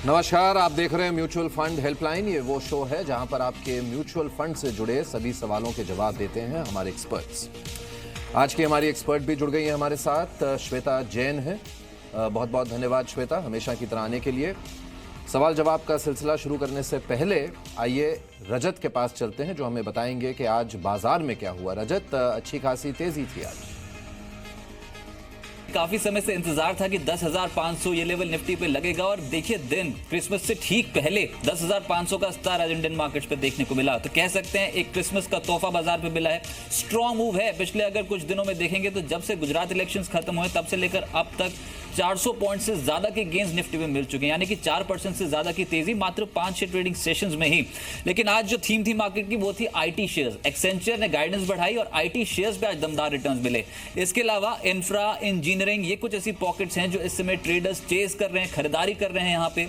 नमस्कार, आप देख रहे हैं म्यूचुअल फंड हेल्पलाइन। ये वो शो है जहां पर आपके म्यूचुअल फंड से जुड़े सभी सवालों के जवाब देते हैं हमारे एक्सपर्ट्स। आज की हमारी एक्सपर्ट भी जुड़ गई है हमारे साथ, श्वेता जैन है। बहुत बहुत धन्यवाद श्वेता, हमेशा की तरह आने के लिए। सवाल जवाब का सिलसिला शुरू करने से पहले आइए रजत के पास चलते हैं, जो हमें बताएंगे कि आज बाजार में क्या हुआ। रजत, अच्छी खासी तेजी थी आज। काफी समय से इंतजार था कि 10,500 ये लेवल निफ्टी पे लगेगा और देखिए दिन क्रिसमस से ठीक पहले 10,500 का स्टार आज इंडियन मार्केट्स पे देखने को मिला। तो कह सकते हैं एक क्रिसमस का तोहफा बाजार पे मिला है। स्ट्रॉन्ग मूव है। पिछले अगर कुछ दिनों में देखेंगे तो जब से गुजरात इलेक्शंस खत्म हुए तब से लेकर अब तक 400 पॉइंट से ज्यादा के गेंस निफ्टी में मिल चुके हैं, यानी कि 4% से ज्यादा की तेजी मात्र 5-6 ट्रेडिंग सेशंस में ही। लेकिन आज जो थीम थी मार्केट की वो थी आईटी शेयर्स। एक्सेंचर ने गाइडेंस बढ़ाई और आईटी शेयर्स पे आज दमदार रिटर्न्स मिले। इसके अलावा इंफ्रा, इंजीनियरिंग, ये कुछ ऐसी पॉकेट्स हैं जो इस समय ट्रेडर्स चेज कर रहे हैं, खरीदारी कर रहे हैं। यहाँ पे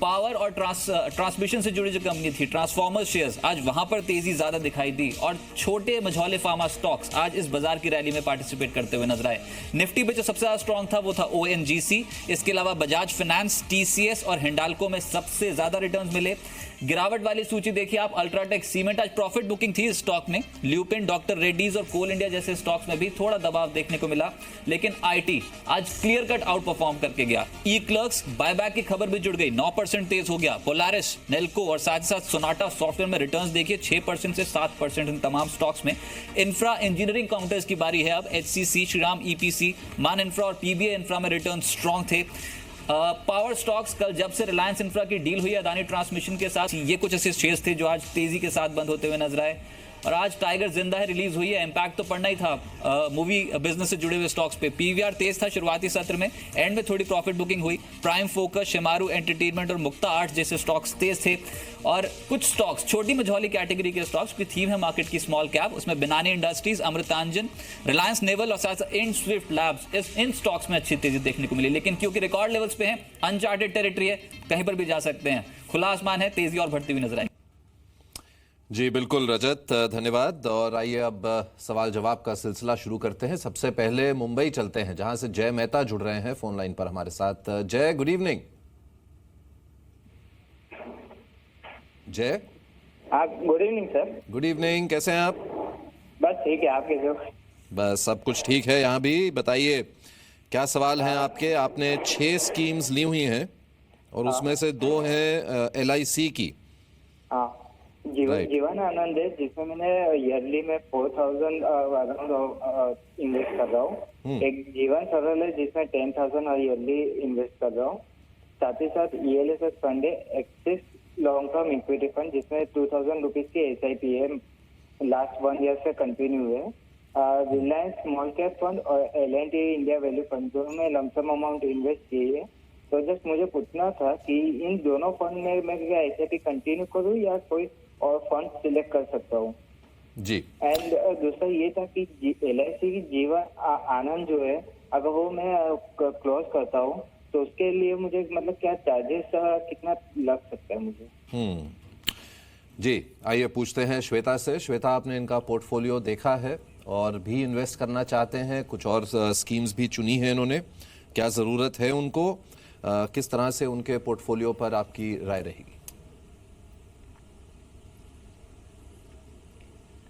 पावर और ट्रांसमिशन से जुड़ी जो कंपनी थी ट्रांसफॉर्मर शेयर्स, आज वहां पर तेजी ज्यादा दिखाई दी और छोटे मझौले फार्मा स्टॉक्स आज इस बाजार की रैली में पार्टिसिपेट करते हुए नजर आए। निफ्टी पे जो सबसे ज्यादा स्ट्रॉन्ग था वो था ओएनजीसी। इसके अलावा बजाज फाइनेंस, टीसीएस और हिंडाल्को में सबसे ज्यादा रिटर्न्स मिले। गिरावट वाली सूची देखिए आप, अल्ट्राटेक सीमेंट आज प्रॉफिट बुकिंग थी इस स्टॉक में। ल्यूपिन, डॉक्टर रेड्डीज और कोल इंडिया जैसे स्टॉक्स में भी थोड़ा दबाव देखने को मिला, लेकिन आईटी आज क्लियर कट आउट परफॉर्म करके गया। ई क्लर्क्स बायबैक की खबर भी जुड़ गई, 9% तेज हो गया। पोलारिस, नेल्को और साथ ही साथ सोनाटा सॉफ्टवेयर में रिटर्न्स देखिए 6% से 7% इन तमाम स्टॉक्स में। इंफ्रा इंजीनियरिंग काउंटर्स की बारी है अब। एचसीसी, श्रीराम ईपीसी, मान इंफ्रा और पीबीए इंफ्रा में रिटर्न स्ट्रॉन्ग थे। पावर स्टॉक्स, कल जब से रिलायंस इंफ्रा की डील हुई अदानी ट्रांसमिशन के साथ, ये कुछ ऐसे शेयर्स थे जो आज तेजी के साथ बंद होते हुए नजर आए। और आज टाइगर जिंदा है रिलीज हुई है, इंपैक्ट तो पड़ना ही था मूवी बिजनेस से जुड़े हुए स्टॉक्स पे। पीवीआर तेज था शुरुआती सत्र में, एंड में थोड़ी प्रॉफिट बुकिंग हुई। प्राइम फोकस, शेमारू एंटरटेनमेंट और मुक्ता आर्ट जैसे स्टॉक्स तेज थे। और कुछ स्टॉक्स छोटी मझौली कैटेगरी के स्टॉक्स की थीम है मार्केट की स्मॉल कैप, उसमें बिनानी इंडस्ट्रीज, अमृतांजन, रिलायंस नेवल और साथ इन स्विफ्ट लैब्स, इन स्टॉक्स में अच्छी तेजी देखने को मिली। लेकिन क्योंकि रिकॉर्ड लेवल्स पे हैं, अनचार्टेड टेरिटरी है, कहीं पर भी जा सकते हैं, खुला आसमान है, तेजी और बढ़ती हुई नजर आएगी। जी बिल्कुल रजत, धन्यवाद। और आइए अब सवाल जवाब का सिलसिला शुरू करते हैं। सबसे पहले मुंबई चलते हैं, जहां से जय मेहता जुड़ रहे हैं फोन लाइन पर हमारे साथ। जय, गुड इवनिंग। जय, आप good evening sir. Good evening, कैसे हैं आप? बस ठीक है, आप कैसे हो? बस सब कुछ ठीक है यहाँ भी। बताइए क्या सवाल हैं आपके? आपने 6 स्कीम्स ली हुई हैं और उसमें से 2 हैं LIC की। हाँ, जीवन आनंद है जिसमें मैंने ईयरली में 4,000 अराउंड इन्वेस्ट कर रहा हूँ। एक जीवन सरल है जिसमें 10,000 ईयरली इन्वेस्ट कर रहा हूँ। साथ ही साथ ELSS फंड है, axis long term equity fund, जिसमें 2,000 रुपीज की SIP है, लास्ट 1 ईयर से कंटिन्यू है। रिलायंस स्मॉल कैप फंड और L&T इंडिया वैल्यू फंड, दोनों में लमसम अमाउंट इन्वेस्ट किए है। तो जस्ट मुझे पूछना था कि इन दोनों फंड में मैं क्या SIP कंटिन्यू करूँ या कोई और फंड सिलेक्ट कर सकता हूँ जी। एंड दूसरा ये था कि LIC की जीवन आनंद जो है, अगर वो मैं क्लोज करता हूँ तो उसके लिए मुझे मतलब क्या चार्जेस कितना लग सकता है मुझे? जी, आइए पूछते हैं श्वेता से। श्वेता, आपने इनका पोर्टफोलियो देखा है और भी इन्वेस्ट करना चाहते हैं, कुछ और स्कीम्स भी चुनी है इन्होंने, क्या ज़रूरत है उनको, किस तरह से उनके पोर्टफोलियो पर आपकी राय रहेगी?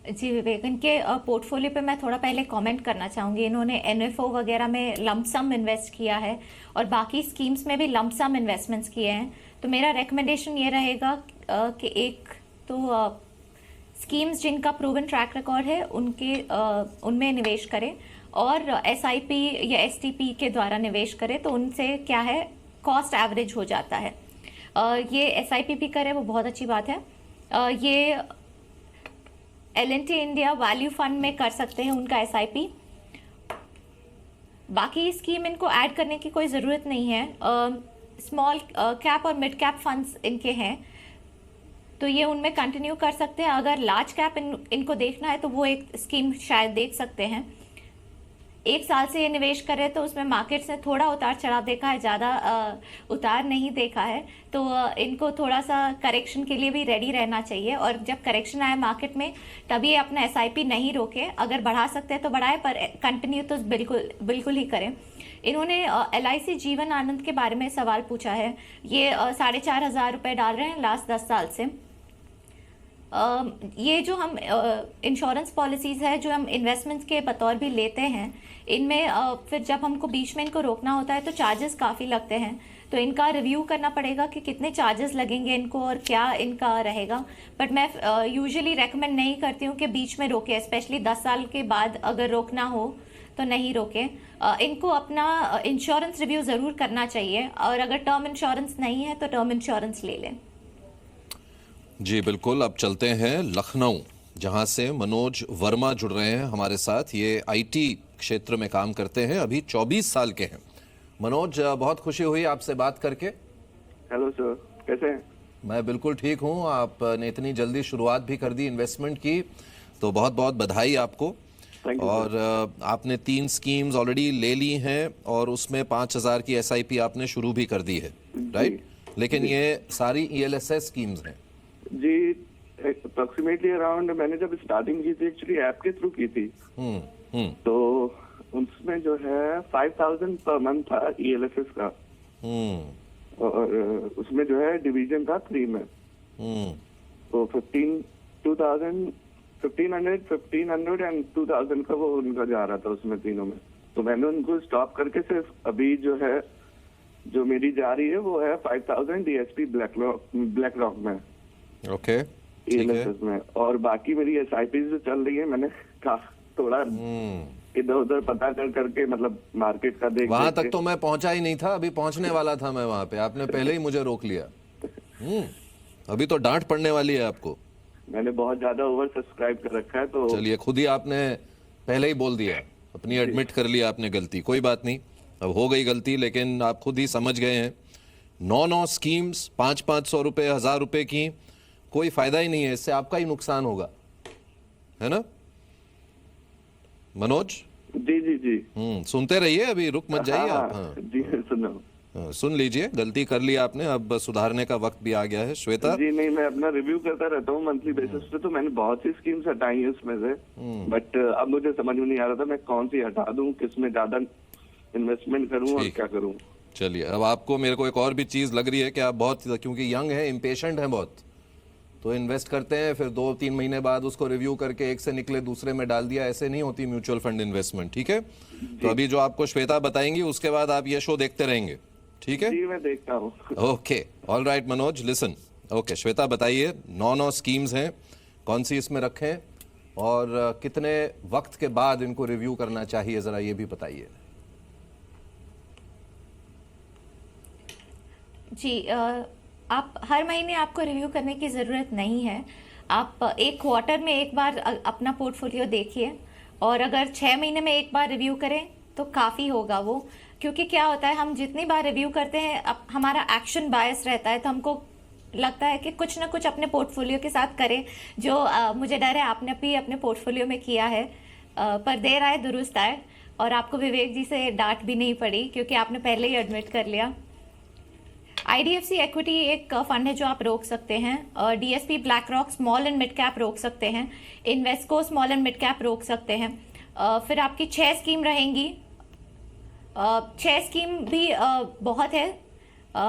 जी विवेक, इनके पोर्टफोलियो पे मैं थोड़ा पहले कमेंट करना चाहूँगी। इन्होंने NFO वगैरह में लमसम इन्वेस्ट किया है और बाकी स्कीम्स में भी लमसम इन्वेस्टमेंट्स किए हैं। तो मेरा रिकमेंडेशन ये रहेगा कि एक तो स्कीम्स जिनका प्रूवन ट्रैक रिकॉर्ड है उनमें निवेश करें, और SIP या STP के द्वारा निवेश करें तो उनसे क्या है, कॉस्ट एवरेज हो जाता है। ये SIP भी करें वो बहुत अच्छी बात है। ये L&T इंडिया वैल्यू फंड में कर सकते हैं उनका SIP। बाकी स्कीम इनको ऐड करने की कोई ज़रूरत नहीं है। स्मॉल कैप और मिड कैप फंड्स इनके हैं तो ये उनमें कंटिन्यू कर सकते हैं। अगर लार्ज कैप इनको देखना है तो वो एक स्कीम शायद देख सकते हैं। 1 साल से ये निवेश कर रहे हैं तो उसमें मार्केट्स ने थोड़ा उतार चढ़ाव देखा है, ज़्यादा उतार नहीं देखा है। तो इनको थोड़ा सा करेक्शन के लिए भी रेडी रहना चाहिए, और जब करेक्शन आए मार्केट में तभी ये अपना SIP नहीं रोके। अगर बढ़ा सकते हैं तो बढ़ाए, पर कंटिन्यू तो बिल्कुल ही करें। इन्होंने LIC जीवन आनंद के बारे में सवाल पूछा है। ये 4,500 रुपये डाल रहे हैं लास्ट 10 साल से। ये जो हम इंश्योरेंस पॉलिसीज़ है जो हम इन्वेस्टमेंट्स के बतौर भी लेते हैं, इनमें फिर जब हमको बीच में इनको रोकना होता है तो चार्जेस काफ़ी लगते हैं। तो इनका रिव्यू करना पड़ेगा कि कितने चार्जेस लगेंगे इनको और क्या इनका रहेगा। बट मैं यूजुअली रेकमेंड नहीं करती हूँ कि बीच में रोके, स्पेशली 10 साल के बाद अगर रोकना हो तो नहीं रोके। इनको अपना इंश्योरेंस रिव्यू ज़रूर करना चाहिए, और अगर टर्म इंश्योरेंस नहीं है तो टर्म इंश्योरेंस ले लें। जी बिल्कुल। अब चलते हैं लखनऊ, जहां से मनोज वर्मा जुड़ रहे हैं हमारे साथ। ये IT क्षेत्र में काम करते हैं, अभी 24 साल के हैं। मनोज, बहुत खुशी हुई आपसे बात करके। हेलो सर, कैसे हैं? मैं बिल्कुल ठीक हूं। आपने इतनी जल्दी शुरुआत भी कर दी इन्वेस्टमेंट की, तो बहुत बहुत बधाई आपको। और आपने 3 स्कीम्स ऑलरेडी ले ली हैं और उसमें 5,000 की SIP आपने शुरू भी कर दी है, राइट? लेकिन ये सारी ELSS स्कीम्स हैं। जी, अप्रोक्सीमेटली अराउंड मैंने जब स्टार्टिंग की थी एक्चुअली ऐप के थ्रू की थी, तो उसमें जो है 5,000 पर मंथ था ELSS का, और उसमें जो है डिवीजन था 3 में। तो 1,500 एंड 2,000 का वो उनका जा रहा था उसमें तीनों में। तो मैंने उनको स्टॉप करके सिर्फ अभी जो है जो मेरी जा रही है वो है 5,000 DSP ब्लैक रॉक में, ओके, ELSS में। और बाकी मेरी SIP जो चल रही है, मैंने थोड़ा इधर उधर पता करके, मतलब मार्केट का देख वहां तक तो मैं पहुंचा ही नहीं था, अभी पहुंचने वाला था मैं वहां पे, आपने पहले ही मुझे रोक लिया। अभी तो डांट पड़ने वाली है आपको। मैंने बहुत ज्यादा ओवर सब्सक्राइब कर रखा है, तो चलिए, खुद ही आपने पहले ही बोल दिया, अपनी एडमिट कर लिया आपने गलती। कोई बात नहीं, अब हो गई गलती, लेकिन आप खुद ही समझ गए हैं 9 स्कीम्स 500 रुपए 1,000 रुपए की, कोई फायदा ही नहीं है, इससे आपका ही नुकसान होगा, है ना मनोज? जी जी जी। सुनते रहिए, अभी रुक मत जाइए आप। हाँ, जी सुनो। सुन लीजिए, गलती कर ली आपने, अब सुधारने का वक्त भी आ गया है। श्वेता जी नहीं, मैं अपना रिव्यू करता रहता हूँ मंथली बेसिस पे, तो मैंने बहुत सी स्कीम्स हटाई है उसमें से, बट अब मुझे समझ में नहीं आ रहा था मैं कौन सी हटा दूं, किसमें ज्यादा इन्वेस्टमेंट करूं और क्या करूं। चलिए, अब आपको मेरे को एक और भी चीज लग रही है कि आप बहुत, क्योंकि यंग है, इम्पेशेंट है बहुत, तो इन्वेस्ट करते हैं, फिर 2-3 महीने बाद उसको रिव्यू करके एक से निकले दूसरे में डाल दिया, ऐसे नहीं होती म्यूचुअल फंड इन्वेस्टमेंट, ठीक है? तो अभी जो आपको श्वेता बताएंगी उसके बाद आप ये शो देखते रहेंगे, ठीक है? जी मैं देखता हूँ। Okay, all right Manoj, listen. Okay Shweta, बताइए 9 स्कीम्स हैं, कौन सी इसमें रखें और कितने वक्त के बाद इनको रिव्यू करना चाहिए, जरा ये भी बताइए। जी, आप हर महीने आपको रिव्यू करने की ज़रूरत नहीं है। आप 1 क्वार्टर में एक बार अपना पोर्टफोलियो देखिए, और अगर 6 महीने में एक बार रिव्यू करें तो काफ़ी होगा वो। क्योंकि क्या होता है, हम जितनी बार रिव्यू करते हैं अब हमारा एक्शन बायस रहता है, तो हमको लगता है कि कुछ ना कुछ अपने पोर्टफोलियो के साथ करें, जो मुझे डर है आपने भी अपने पोर्टफोलियो में किया है। पर देर आए दुरुस्त आए, और आपको विवेक जी से डांट भी नहीं पड़ी क्योंकि आपने पहले ही एडमिट कर लिया। IDFC इक्विटी एक फंड है जो आप रोक सकते हैं, DSP black rock small and mid cap रोक सकते हैं, Invesco small and mid cap रोक सकते हैं। फिर आपकी 6 स्कीम रहेंगी, 6 स्कीम भी बहुत है।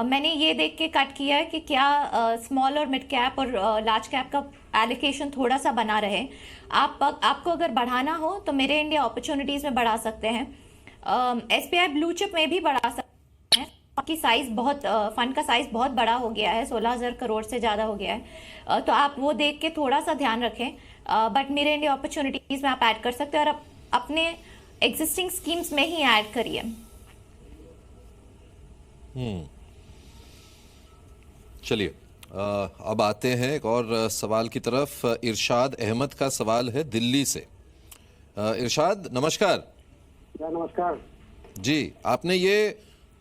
मैंने ये देख के कट किया है कि क्या स्मॉल और मिड कैप और लार्ज कैप का एलोकेशन थोड़ा सा बना रहे। आपको अगर बढ़ाना हो तो मेरे इंडिया अपॉर्चुनिटीज में बढ़ा सकते हैं, SBI ब्लू चिप में भी बढ़ा सकते हैं। की साइज बहुत, फंड का साइज बहुत बड़ा हो गया है, 16,000 करोड़ से ज़्यादा हो गया है, तो आप वो देख के थोड़ा सा ध्यान रखें। बट मेरे इंडिया अपॉर्चुनिटीज में आप ऐड कर सकते हैं, और अपने एग्जिस्टिंग स्कीम्स में ही ऐड करिए। चलिए, अब आते हैं एक और सवाल की तरफ। इरशाद अहमद का सवाल है दिल्ली से। इरशाद नमस्कार। नमस्कार जी, आपने ये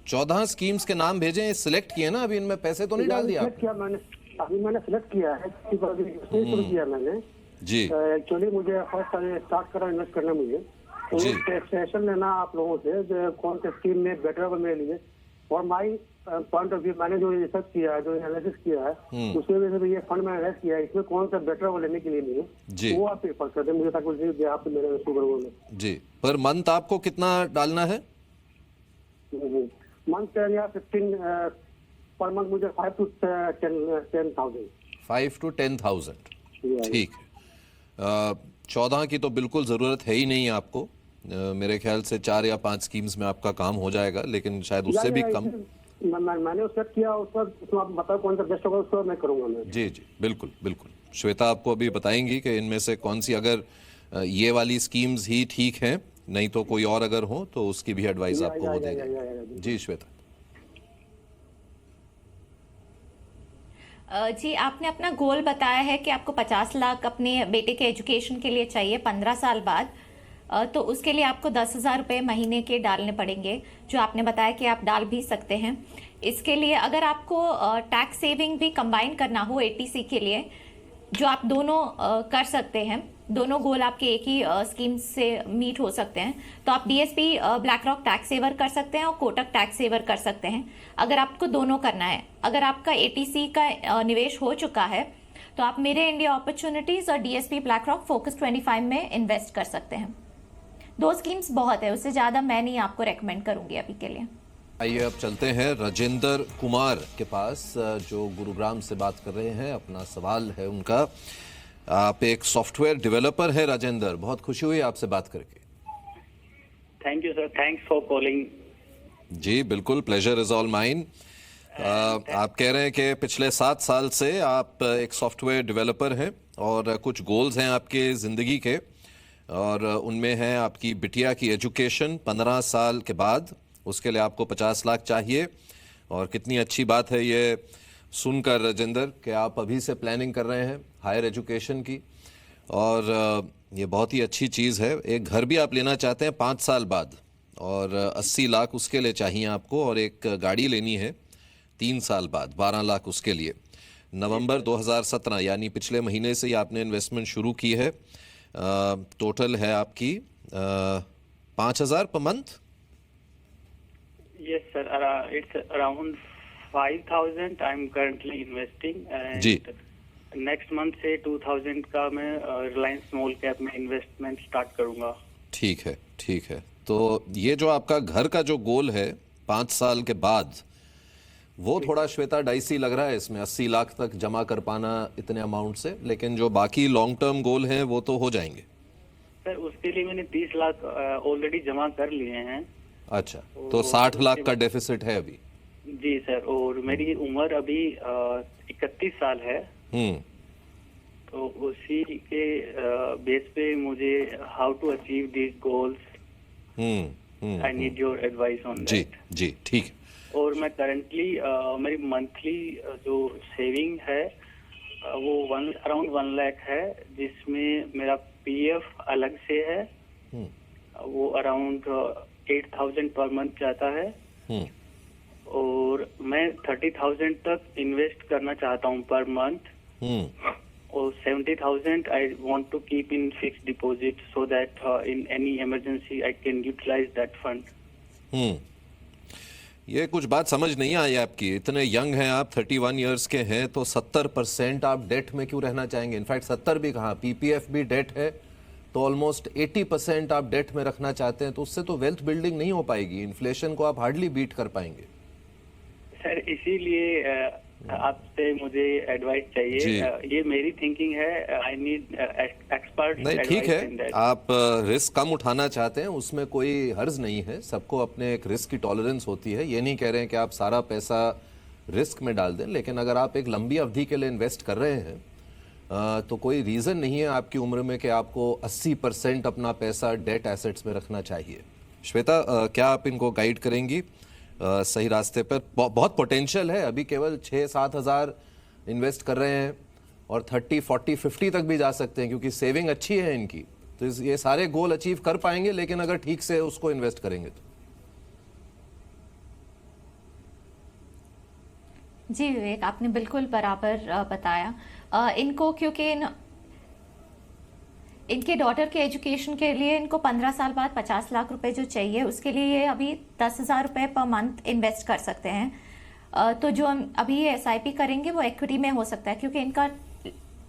14 स्कीम्स के नाम भेजे हैं, सिलेक्ट किए ना? अभी इनमें पैसे तो नहीं डाल दिया? किया मैंने, अभी मैंने सिलेक्ट किया है, शुरू किया मैंने जी। एक्चुअली मुझे फर्स्ट स्टार्ट करा इन्वेस्ट करना मुझे, तो जी। सेशन लेना आप लोगों से जो कौन से स्कीम में बेटर होगा मेरे लिए, और माई पॉइंट ऑफ व्यू मैंने जो रिसर्च किया है, जो एनालिसिस किया है, उसके वजह से ये फंड में इन्वेस्ट किया है, इसमें कौन सा बेटर होगा लेने के लिए नहीं जी। है, वो आप प्रेफर करते हैं मुझे, ताकि उसी आप मेरे शुगर बोले जी, पर मंथ आपको कितना डालना है? मंथ या 15 पर मंथ मुझे 5 to 10,000। 5 to 10,000। ठीक है। 14 की तो बिल्कुल ज़रूरत है ही नहीं आपको। मेरे ख्याल से 4 या 5 स्कीम्स में आपका काम हो जाएगा, लेकिन शायद उससे भी कम। मैंने उसका किया, उसमें आप बताओ कौन सा बेस्ट होगा, उसको मैं करूंगा मैं। जी जी, बिल्कुल बिल्कुल। श्वेता आपको अभी बताएंगी कि इनमें से कौन सी, अगर ये वाली स्कीम्स ही ठीक हैं, नहीं तो कोई और अगर हो तो उसकी भी एडवाइस आपको वो देगी। जी श्वेता। जी, आपने अपना गोल बताया है कि आपको 50 लाख अपने बेटे के एजुकेशन के लिए चाहिए 15 साल बाद। तो उसके लिए आपको 10,000 रुपये महीने के डालने पड़ेंगे, जो आपने बताया कि आप डाल भी सकते हैं। इसके लिए अगर आपको टैक्स सेविंग भी कंबाइन करना हो एटीसी के लिए, जो आप दोनों कर सकते हैं, दोनों गोल आपके एक ही स्कीम से मीट हो सकते हैं, तो आप DSP BlackRock tax saver कर सकते हैं और कोटक टैक्स सेवर कर सकते हैं, अगर आपको दोनों करना है। अगर आपका एटीसी का निवेश हो चुका है तो आप मेरे इंडिया अपॉर्चुनिटीज और डीएसपी ब्लैक रॉक फोकस 25 में इन्वेस्ट कर सकते हैं। 2 स्कीम्स बहुत है, उससे ज्यादा मैं नहीं आपको रेकमेंड करूंगी अभी के लिए। आइए अब चलते हैं राजेंद्र कुमार के पास, जो गुरुग्राम से बात कर रहे हैं। अपना सवाल है उनका। आप एक सॉफ्टवेयर डेवलपर हैं राजेंद्र, बहुत खुशी हुई आपसे बात करके। Thank you sir, thanks for calling. जी बिल्कुल, प्लेजर इज ऑल माइन। आप कह रहे हैं कि पिछले 7 साल से आप एक सॉफ्टवेयर डेवलपर हैं और कुछ गोल्स हैं आपके ज़िंदगी के, और उनमें है आपकी बिटिया की एजुकेशन 15 साल के बाद, उसके लिए आपको 50 लाख चाहिए। और कितनी अच्छी बात है ये सुनकर राजेंद्र कि आप अभी से प्लानिंग कर रहे हैं हायर एजुकेशन की, और ये बहुत ही अच्छी चीज़ है। एक घर भी आप लेना चाहते हैं 5 साल बाद, और 80 लाख उसके लिए चाहिए आपको, और एक गाड़ी लेनी है 3 साल बाद, 12 लाख उसके लिए। नवंबर 2017 यानी पिछले महीने से ही आपने इन्वेस्टमेंट शुरू की है। टोटल है आपकी 5,000 पर month. Yes, sir. It's around 5,000. I'm currently investing, and ji. next month से 2,000 का मैं रिलायंस स्मॉल कैप में इन्वेस्टमेंट स्टार्ट करूंगा। ठीक है, ठीक है। तो ये जो आपका घर का जो गोल है 5 साल के बाद, वो थोड़ा श्वेता डाइसी लग रहा है इसमें, 80 लाख तक जमा कर पाना इतने अमाउंट से, लेकिन जो बाकी लॉन्ग टर्म गोल हैं वो तो हो जाएंगे। सर उसके लिए मैंने 30 लाख ऑलरेडी जमा कर लिए हैं। अच्छा, तो 60 लाख का डेफिसिट है अभी। जी सर, और मेरी उम्र अभी 31 साल है। तो उसी के बेस पे मुझे how to achieve these goals I need your advice on जी दैट। जी, ठीक है। और मैं करंटली मेरी मंथली जो सेविंग है वो अराउंड 1 लाख है, जिसमें मेरा पीएफ अलग से है, वो अराउंड 8,000 पर मंथ जाता है। और मैं 30,000 तक इन्वेस्ट करना चाहता हूँ पर मंथ, और 70,000 I want to keep in fix deposit so that in any emergency I can utilise that fund. ये कुछ बात समझ नहीं आई आपकी। इतने यंग हैं आप, 31 इयर्स के हैं, तो 70% आप डेट में क्यों रहना चाहेंगे? इनफैक्ट 70 भी कहाँ, पीपीएफ भी डेट है, तो ऑलमोस्ट 80% आप डेट में रखना चाहते हैं, तो उससे तो वेल्थ बिल्डिंग नहीं हो पाएगी। इन्फ्लेशन को आप हार्डली बीट कर पाएंगे। सर इसीलिए आपसे मुझे एडवाइस चाहिए। ये मेरी थिंकिंग है, आई नीड एक्सपर्ट। नहीं ठीक है, आप रिस्क कम उठाना चाहते हैं, उसमें कोई हर्ज नहीं है। सबको अपने एक रिस्क की टॉलरेंस होती है। ये नहीं कह रहे हैं कि आप सारा पैसा रिस्क में डाल दें, लेकिन अगर आप एक लंबी अवधि के लिए इन्वेस्ट कर रहे हैं तो कोई रीज़न नहीं है आपकी उम्र में कि आपको 80% अपना पैसा डेट एसेट्स में रखना चाहिए। श्वेता, क्या आप इनको गाइड करेंगी सही रास्ते पर? बहुत पोटेंशियल है, अभी केवल 6-7 हज़ार इन्वेस्ट कर रहे हैं और 30, 40, 50 तक भी जा सकते हैं, क्योंकि सेविंग अच्छी है इनकी। तो ये सारे गोल अचीव कर पाएंगे, लेकिन अगर ठीक से उसको इन्वेस्ट करेंगे तो। जी विवेक, आपने बिल्कुल बराबर बताया। इनको क्योंकि इनके डॉटर के एजुकेशन के लिए इनको 15 साल बाद 50 लाख रुपए जो चाहिए, उसके लिए ये अभी 10,000 रुपये पर मंथ इन्वेस्ट कर सकते हैं। तो जो अभी ये SIP करेंगे वो इक्विटी में हो सकता है, क्योंकि इनका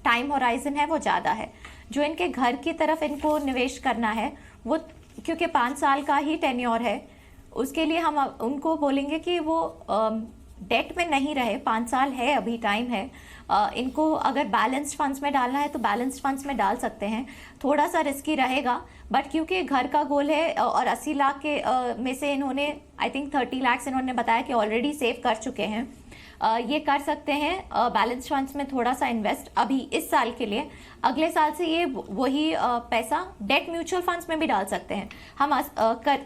टाइम होराइजन है वो ज़्यादा है। जो इनके घर की तरफ इनको निवेश करना है वो, क्योंकि 5 साल का ही टेन्योर है, उसके लिए हम उनको बोलेंगे कि वो डेट में नहीं रहे, 5 साल है अभी, टाइम है। इनको अगर बैलेंस्ड फंड्स में डालना है तो बैलेंस्ड फंड्स में डाल सकते हैं। थोड़ा सा रिस्की रहेगा, बट क्योंकि घर का गोल है और 80 लाख के में से इन्होंने आई थिंक 30 लाख इन्होंने बताया कि ऑलरेडी सेव कर चुके हैं। ये कर सकते हैं बैलेंस फंड्स में थोड़ा सा इन्वेस्ट अभी इस साल के लिए। अगले साल से ये वही पैसा डेट म्यूचुअल फंड्स में भी डाल सकते हैं। हम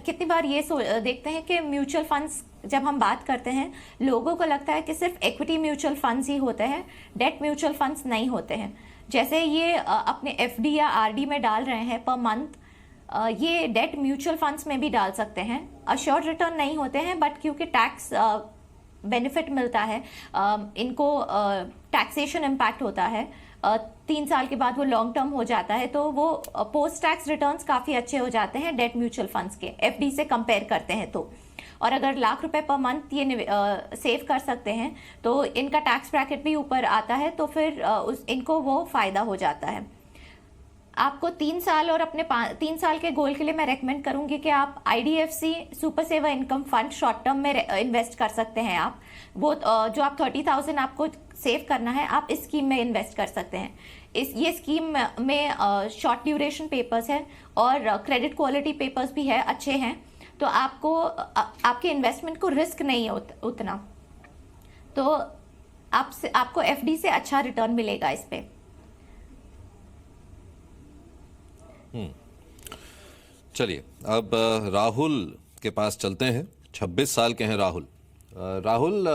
कितनी बार ये देखते हैं कि म्यूचुअल फंड्स जब हम बात करते हैं, लोगों को लगता है कि सिर्फ इक्विटी म्यूचुअल फंड्स ही होते हैं, डेट म्यूचुअल फंड्स नहीं होते हैं। जैसे ये अपने FD या RD में डाल रहे हैं पर मंथ, ये डेट म्यूचुअल फंड्स में भी डाल सकते हैं। अश्योर्ड रिटर्न नहीं होते हैं, बट क्योंकि टैक्स बेनिफिट मिलता है, इनको टैक्सेशन इम्पैक्ट होता है, 3 साल के बाद वो लॉन्ग टर्म हो जाता है, तो वो पोस्ट टैक्स रिटर्न्स काफ़ी अच्छे हो जाते हैं डेट म्यूचुअल फंड्स के, FD से कंपेयर करते हैं तो। और अगर लाख रुपए पर मंथ ये सेव कर सकते हैं तो इनका टैक्स ब्रैकेट भी ऊपर आता है, तो फिर इनको वो फ़ायदा हो जाता है। आपको 3 साल और अपने 3 साल के गोल के लिए मैं रेकमेंड करूंगी कि आप IDFC super saver income fund short term में इन्वेस्ट कर सकते हैं। आप वो जो आप 30,000 आपको सेव करना है, आप इस स्कीम में इन्वेस्ट कर सकते हैं। ये स्कीम में शॉर्ट ड्यूरेशन पेपर्स है और क्रेडिट क्वालिटी पेपर्स भी है, अच्छे हैं, तो आपको आपके इन्वेस्टमेंट को रिस्क नहीं है उतना, तो आपको FD से अच्छा रिटर्न मिलेगा इस पे। चलिए अब राहुल के पास चलते हैं। 26 साल के हैं Rahul. Rahul,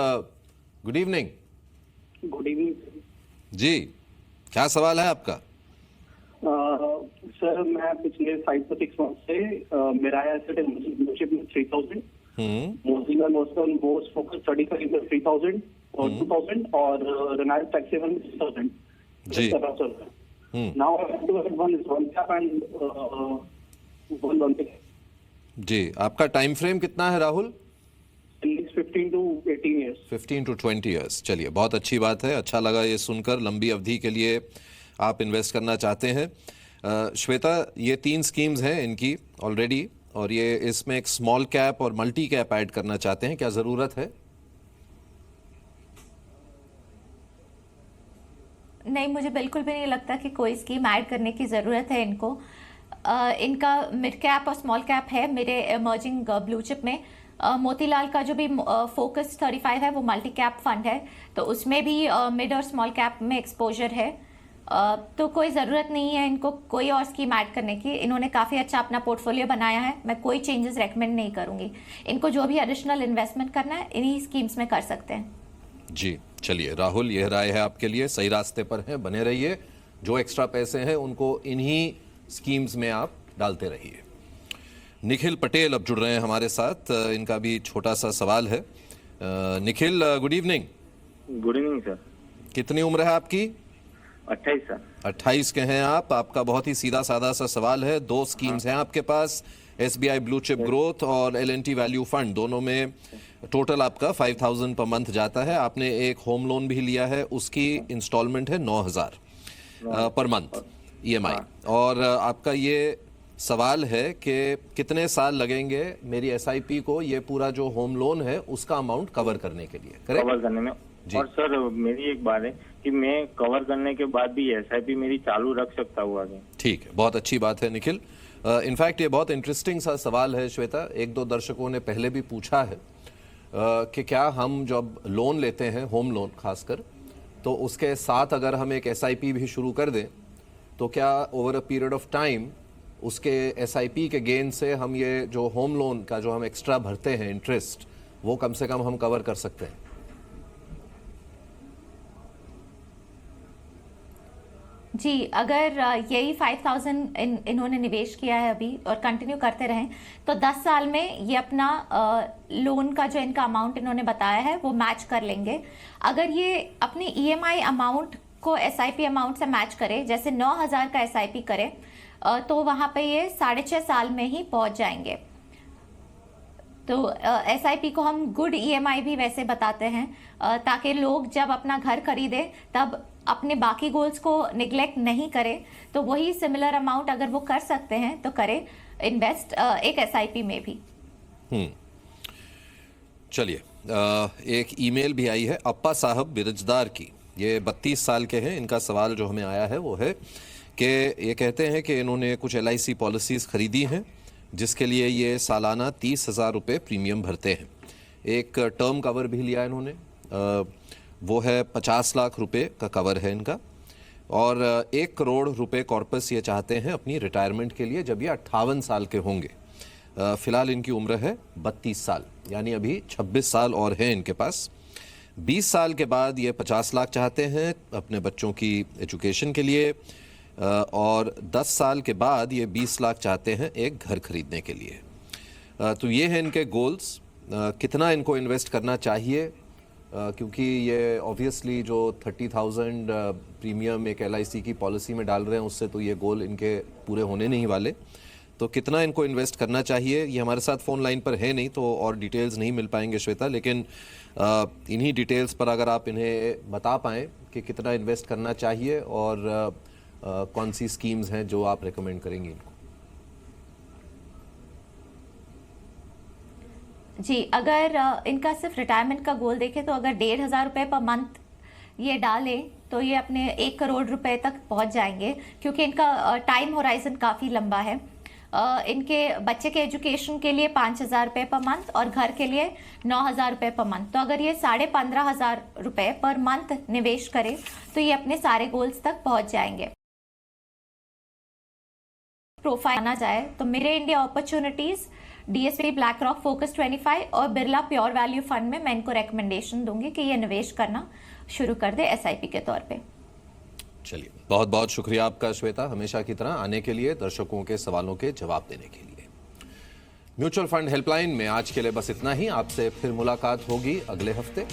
good evening. Good evening जी, क्या सवाल है आपका? सर, मैं पिछले 5 to 6 मंथ से मेरा एसेट इन्वेस्टमेंट में 3,000, मोस्ट फोकस 35 में 3,000 और 2,000 और रिलायंस टैक्सेबल में 6,000 जी। Now I have to have one cap and one जी। आपका टाइम फ्रेम कितना है Rahul? 15 to 18 years। 15 to 20 years। चलिए, बहुत अच्छी बात है, अच्छा लगा ये सुनकर। लंबी अवधि के लिए आप इन्वेस्ट करना चाहते हैं। श्वेता, ये 3 स्कीम्स हैं इनकी ऑलरेडी, और ये इसमें एक स्मॉल कैप और मल्टी कैप ऐड करना चाहते हैं, क्या ज़रूरत है? नहीं, मुझे बिल्कुल भी नहीं लगता कि कोई स्कीम ऐड करने की ज़रूरत है इनको। इनका मिड कैप और स्मॉल कैप है मेरे इमर्जिंग ब्लू चिप में। मोतीलाल का जो भी फोकस 35 है वो मल्टी कैप फंड है, तो उसमें भी मिड और स्मॉल कैप में एक्सपोजर है। तो कोई ज़रूरत नहीं है इनको कोई और स्कीम ऐड करने की। इन्होंने काफ़ी अच्छा अपना पोर्टफोलियो बनाया है, मैं कोई चेंजेस रेकमेंड नहीं करूँगी। इनको जो भी एडिशनल इन्वेस्टमेंट करना है इन्हीं स्कीम्स में कर सकते हैं। जी, चलिए राहुल, यह राय है आपके लिए, सही रास्ते पर हैं, बने रहिए। जो एक्स्ट्रा पैसे हैं उनको इन्हीं स्कीम्स में आप डालते रहिए। निखिल पटेल अब जुड़ रहे हैं हमारे साथ, इनका भी छोटा सा सवाल है। Nikhil, good evening. Good evening sir. कितनी उम्र है आपकी? 28 सर। 28 के हैं आप। आपका बहुत ही सीधा साधा सा सवाल है। 2 स्कीम्स हैं आपके पास, SBI ब्लू चिप ग्रोथ और LNT वैल्यू फंड, दोनों में टोटल आपका 5,000 पर मंथ जाता है। आपने एक होम लोन भी लिया है, उसकी इंस्टॉलमेंट है 9,000 पर मंथ EMI। और आपका ये सवाल है कि कितने साल लगेंगे मेरी SIP को ये पूरा जो होम लोन है उसका अमाउंट कवर करने के लिए, करेक्ट? कवर करने में। और सर, मेरी एक बात है कि मैं कवर करने के बाद भी SIP मेरी चालू रख सकता हूँ आगे? ठीक है, बहुत अच्छी बात है निखिल। इनफैक्ट ये बहुत इंटरेस्टिंग सा सवाल है श्वेता। 1-2 दर्शकों ने पहले भी पूछा है कि क्या हम जब लोन लेते हैं, होम लोन खासकर, तो उसके साथ अगर हम एक SIP भी शुरू कर दें तो क्या over a period of time उसके SIP के गेन से हम ये जो होम लोन का जो हम एक्स्ट्रा भरते हैं इंटरेस्ट, वो कम से कम हम कवर कर सकते हैं? जी, अगर यही 5,000 इन्होंने निवेश किया है अभी और कंटिन्यू करते रहें तो 10 साल में ये अपना लोन का जो इनका अमाउंट इन्होंने बताया है वो मैच कर लेंगे। अगर ये अपनी EMI अमाउंट को SIP अमाउंट से मैच करे, जैसे 9,000 का SIP करे तो वहां पे ये 6.5 साल में ही पहुंच जाएंगे। तो SIP को हम गुड EMI भी वैसे बताते हैं, ताकि लोग जब अपना घर खरीदे तब अपने बाकी गोल्स को निग्लेक्ट नहीं करें। तो वही सिमिलर अमाउंट अगर वो कर सकते हैं तो करें इन्वेस्ट एक SIP में भी। चलिए, एक ईमेल भी आई है अप्पा साहब बिरजदार की। ये 32 साल के हैं। इनका सवाल जो हमें आया है वो है कि ये कहते हैं कि इन्होंने कुछ LIC पॉलिसीज़ ख़रीदी हैं जिसके लिए ये सालाना 30,000 रुपये प्रीमियम भरते हैं। एक टर्म कवर भी लिया इन्होंने, वो है 50 लाख रुपए का कवर है इनका, और 1 करोड़ रुपए कॉर्पस ये चाहते हैं अपनी रिटायरमेंट के लिए जब ये 58 साल के होंगे। फ़िलहाल इनकी उम्र है 32 साल, यानी अभी 26 साल और हैं इनके पास। 20 साल के बाद ये 50 लाख चाहते हैं अपने बच्चों की एजुकेशन के लिए, और 10 साल के बाद ये 20 लाख चाहते हैं एक घर खरीदने के लिए। तो ये हैं इनके गोल्स। कितना इनको इन्वेस्ट करना चाहिए, क्योंकि ये ऑब्वियसली जो 30,000 प्रीमियम एक LIC की पॉलिसी में डाल रहे हैं उससे तो ये गोल इनके पूरे होने नहीं वाले। तो कितना इनको इन्वेस्ट करना चाहिए, ये हमारे साथ फ़ोन लाइन पर है नहीं तो और डिटेल्स नहीं मिल पाएंगे श्वेता, लेकिन इन्हीं डिटेल्स पर अगर आप इन्हें बता पाएँ कि कितना इन्वेस्ट करना चाहिए और कौन सी स्कीम्स हैं जो आप रेकमेंड करेंगी इनको। जी, अगर इनका सिर्फ रिटायरमेंट का गोल देखें तो अगर 1,500 रुपये पर मंथ ये डालें तो ये अपने 1 करोड़ रुपए तक पहुंच जाएंगे, क्योंकि इनका टाइम होराइजन काफ़ी लंबा है। इनके बच्चे के एजुकेशन के लिए 5,000 रुपये पर मंथ और घर के लिए 9,000 रुपये पर मंथ। तो अगर ये 15,500 रुपये पर मंथ निवेश करें तो ये अपने सारे गोल्स तक पहुंच जाएंगे। प्रोफाइल माना जाए तो मेरे India opportunities, DSP black rock focus 25 और बिरला प्योर वैल्यू फंड में मैं इनको रेकमेंडेशन दूंगी कि ये निवेश करना शुरू कर दे SIP के तौर पे। चलिए, बहुत बहुत शुक्रिया आपका श्वेता, हमेशा की तरह आने के लिए, दर्शकों के सवालों के जवाब देने के लिए। म्यूचुअल फंड हेल्पलाइन में आज के लिए बस इतना ही। आपसे फिर मुलाकात होगी अगले हफ्ते।